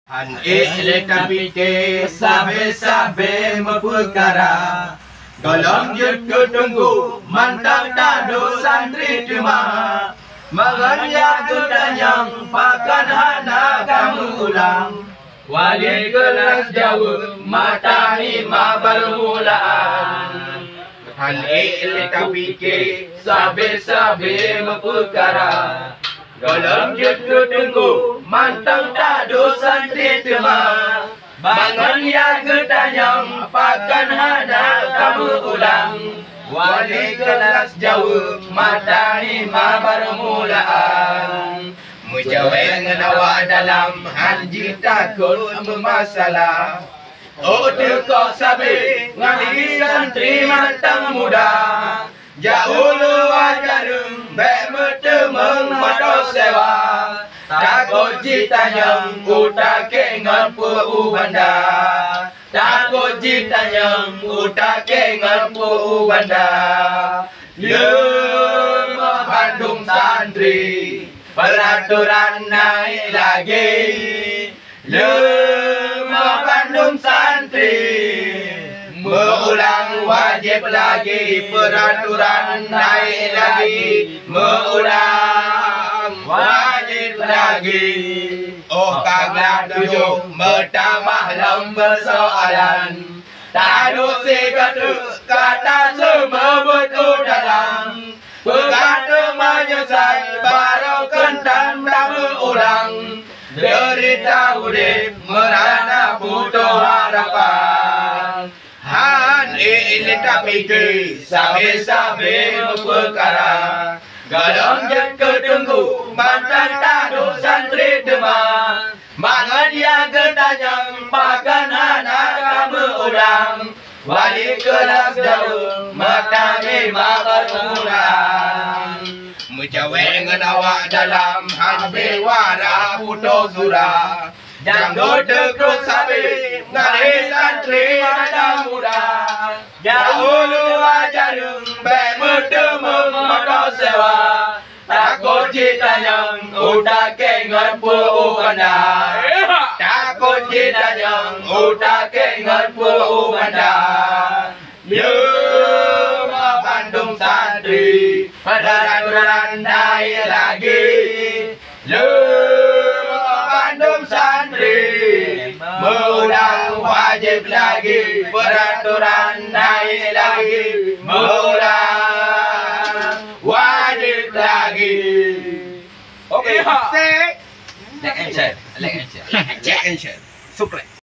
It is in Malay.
Han tapi ke sabe-sabe memperkara. Golong jutu tunggu mantang tado santri cuma. Menganya kudanyang pakan hana kamu ulang. Wali kelas jauh mata lima bermulaan. Han tapi ke sabe-sabe memperkara. Golong jutu tunggu mantang tado santri cuma. Bangun ya gedanyang pakan hana kamu ulang. Wali kelas jauh mata lima bermulaan. Mujaweng nawa dalam hanji takut bermasalah. Oh kau sabi ngali santri mantang muda. Jauh luar jarum bek bertemeng mata sewa. Takut jitanyang utake ngampu ubanda. Takut jitanyang utake ngampu ubanda. Lema Bandung santri peraturan naik lagi. Lema Bandung santri mengulang wajib lagi. Peraturan naik lagi. Mengulang wajib lagi. Oh kagak tujuh bertambah lembar soalan. Tadu segatu kata semua betul dalam. Berkata menyesal baru kentan tak berulang. Derita urip merana butuh harapan. Han ini tapi ke sabe-sabe berperkara. Galong jet ketunggu mantan tadu santri demam. Mangan dia gedanyang pakan anak kamu ulang. Wali kelas jauh mata lima bermulaan. Mujaweng awak dalam hanbe wara puto surah. Janggo dekruk sabi ngari santri mata muda. Jauh luar jarum bertemeng mata sewa. Takut jitanyang utake ngampu ubanda. Takut jitanyang utake ngampu ubanda. Lema Bandung santri peraturan naik lagi. Lema Bandung santri mengulang wajib lagi. Peraturan naik lagi. Mengulang wajib lagi. Okay, Say. like and share. Subscribe.